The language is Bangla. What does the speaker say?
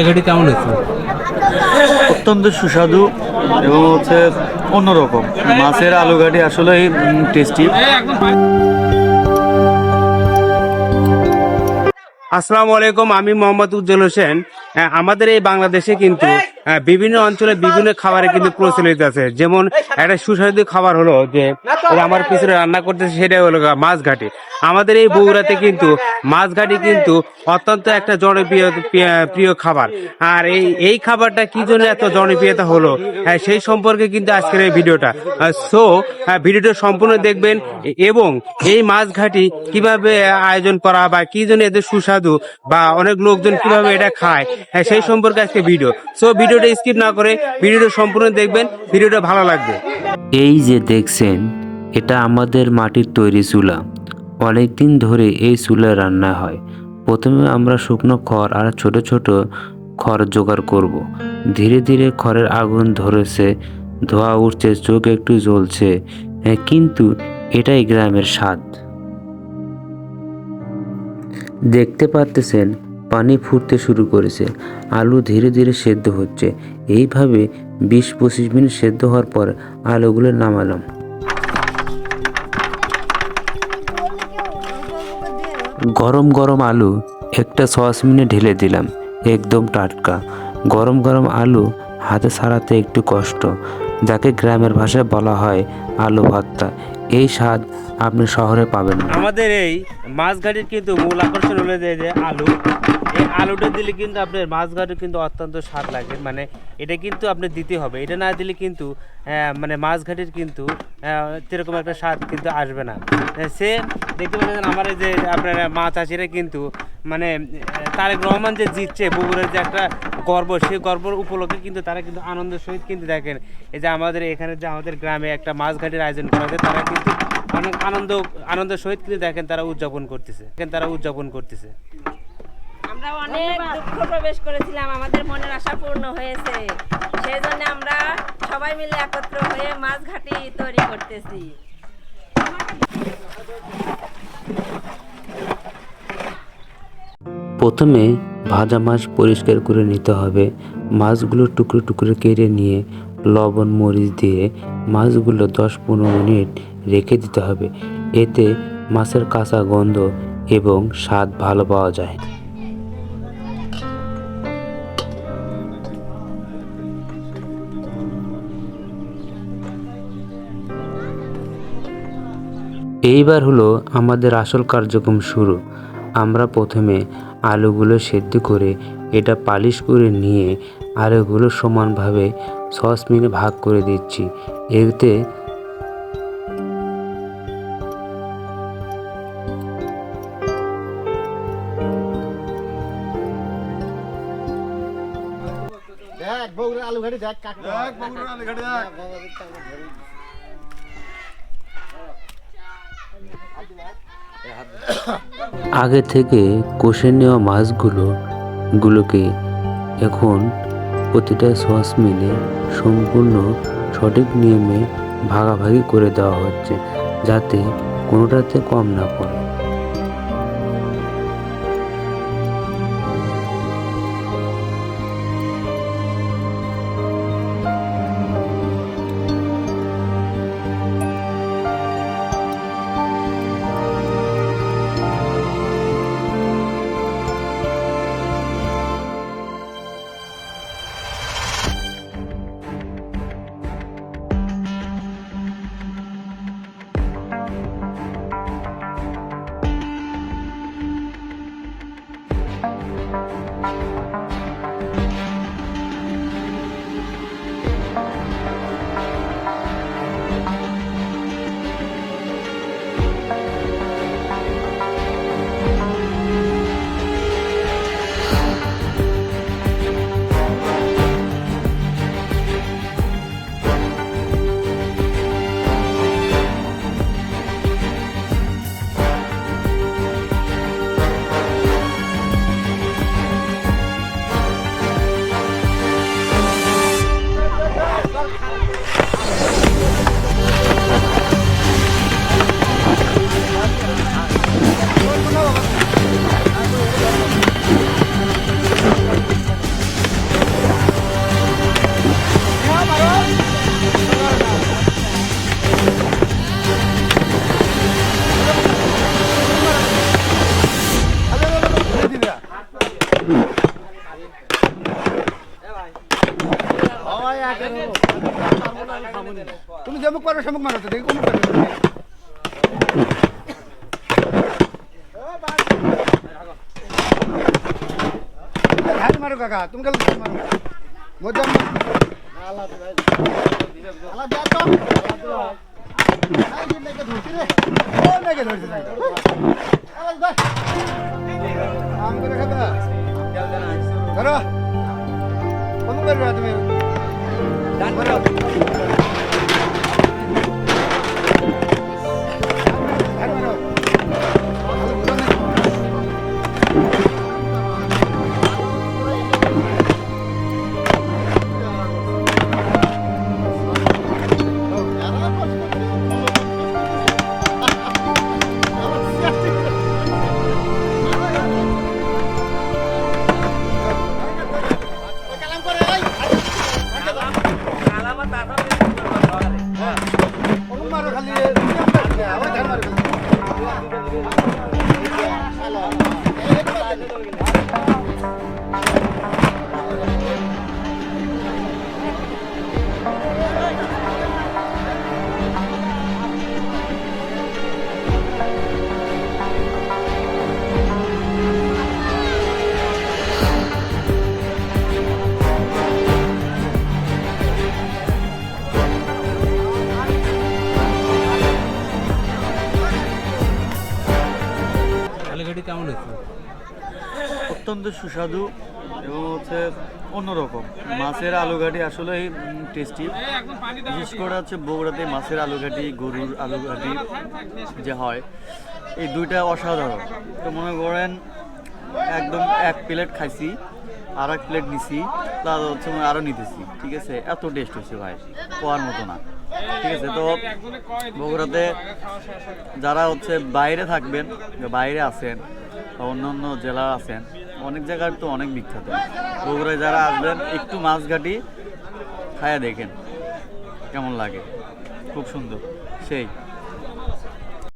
ঘাটি কেমন হচ্ছে? অত্যন্ত সুস্বাদু এবং হচ্ছে অন্যরকম। মাছের আলু ঘাটি আসলেই টেস্টি। আসসালামু আলাইকুম, আমি মোহাম্মদ উজ্জ্বল হোসেন। আমাদের এই বাংলাদেশে কিন্তু বিভিন্ন অঞ্চলে বিভিন্ন খাবারে কিন্তু প্রচলিত আছে। যেমন একটা সুস্বাদু খাবার হলো যে এই আমার পিছনে রান্না করতেছে, সেটা হলো মাছ ঘাটি। আমাদের এই বগুড়াতে কিন্তু মাছ ঘাটি কিন্তু অত্যন্ত একটা জনপ্রিয় প্রিয় খাবার। আর এই খাবারটা কি জন্য এত জনপ্রিয়তা হলো, সেই সম্পর্কে কিন্তু আজকের এই ভিডিওটা। সো ভিডিওটা সম্পূর্ণ দেখবেন এবং এই মাছ ঘাটি কিভাবে আয়োজন করা বা কি জন্য এদের সুস্বাদু বা অনেক লোকজন কিভাবে এটা খায়, সেই সম্পর্কে আজকে ভিডিও। সো ভিডিওটা স্কিপ না করে ভিডিওটা সম্পূর্ণ দেখবেন, ভিডিওটা ভালো লাগবে। এই যে দেখছেন, এটা আমাদের মাটির তৈরি চুলা। অনেক দিন ধরে এই চুলায় রান্না হয়। প্রথমে আমরা শুকনো খড় আর ছোট ছোট খড় জোগাড় করব। ধীরে ধীরে খড়ের আগুন ধরেছে, ধোঁয়া উঠছে, চোখ একটু জ্বলছে। কিন্তু এটাই গ্রামের স্বাদ। দেখতে পারতেছেন পানি ফুটতে শুরু করেছে, আলু ধীরে ধীরে সেদ্ধ হচ্ছে। এইভাবে 20-25 মিনিট সেদ্ধ হওয়ার পর আলুগুলো নামালাম। গরম গরম আলু একটা সসপ্যানে ঢেলে দিলাম, একদম টাটকা। গরম গরম আলু হাতে ছাড়াতে একটু কষ্ট, যাকে গ্রামের ভাষায় বলা হয় আলু ভর্তা। এই স্বাদ আপনি শহরে পাবেন না। আমাদের এই মাছ ঘাটির কিন্তু মূল আকর্ষণ হলো যে আলু। এই আলুটা দিলে কিন্তু আপনার মাছ ঘাটে কিন্তু অত্যন্ত স্বাদ লাগে। মানে এটা কিন্তু আপনি দিতে হবে, এটা না দিলে কিন্তু মানে মাছ ঘাটির কিন্তু সেরকম একটা স্বাদ কিন্তু আসবে না। সে দেখতে পাচ্ছেন আমার এই যে আপনার মাছ চাষিরা কিন্তু মানে তারেক রহমান যে জিতছে, বগুড়ার যে একটা গর্ব, সেই গর্বর উপলক্ষে কিন্তু তারা কিন্তু আনন্দের সহিত কিন্তু দেখেন এই যে আমাদের এখানে যে আমাদের গ্রামে একটা মাছ ঘাটির আয়োজন করা হয়েছে, তারা কিন্তু অনেক আনন্দের সহিত কিন্তু দেখেন তারা উদযাপন করতেছে। আমরা অনেক দুঃখ প্রবেশ করেছিলাম, আমাদের মনের আশা পূর্ণ হয়েছে। সেই জন্য আমরা সবাই মিলে একত্র হয়ে মাছ ঘাটি তৈরি করতেছি। প্রথমে ভাজা মাছ পরিষ্কার করে নিতে হবে। মাছগুলো টুকরো টুকরো কেটে নিয়ে লবণ মরিচ দিয়ে মাছগুলো 10-15 মিনিট রেখে দিতে হবে। এতে মাছের কাঁচা গন্ধ এবং স্বাদ ভালো পাওয়া যায়। এইবার হলো আমাদের আসল কার্যক্রম শুরু। আমরা প্রথমে আলুগুলো সেদ্ধ করে এটা পালিশ করে নিয়ে আলুগুলো সমানভাবে সসপ্যানে ভাগ করে দিচ্ছি। এতে আগে থেকে কষে নেওয়া মাছগুলোকে এখন প্রতিটা সসপ্যানে সম্পূর্ণ সঠিক নিয়মে ভাগাভাগি করে দেওয়া হচ্ছে, যাতে কোনোটাতে কম না পড়ে। তুমি যেমুক পারো সেমুক মারো তো দেখি কোন পারবে ধান মারো কাকা তুমি কাল ধান মারো মজা ধরো কোন করবে তুমি ধান মারো ধান মারো মারো খালি ওই ধান মারো আলুঘাটি কেমন হচ্ছে? অত্যন্ত সুস্বাদু এবং হচ্ছে অন্যরকম। মাছের আলুঘাটি আসলেই টেস্টি, বিশেষ করে হচ্ছে বগুড়াতে মাছের আলুঘাটি, গরুর আলুঘাটি যে হয়, এই দুইটা অসাধারণ। তো মনে করেন একদম এক প্লেট খাইছি, আর এক প্লেট নিছি, তার হচ্ছে আরও নিতেছি, ঠিক আছে? এত টেস্ট হয়েছে ভাই, পাওয়ার মতো না, ঠিক আছে? তো বগুড়াতে যারা হচ্ছে বাইরে থাকবেন, বাইরে আছেন বা অন্য অন্য জেলা আছেন, অনেক জায়গার তো অনেক বিখ্যাত। বগুড়ায় যারা আসবেন একটু মাছঘাটি খায়া দেখেন কেমন লাগে, খুব সুন্দর, সেই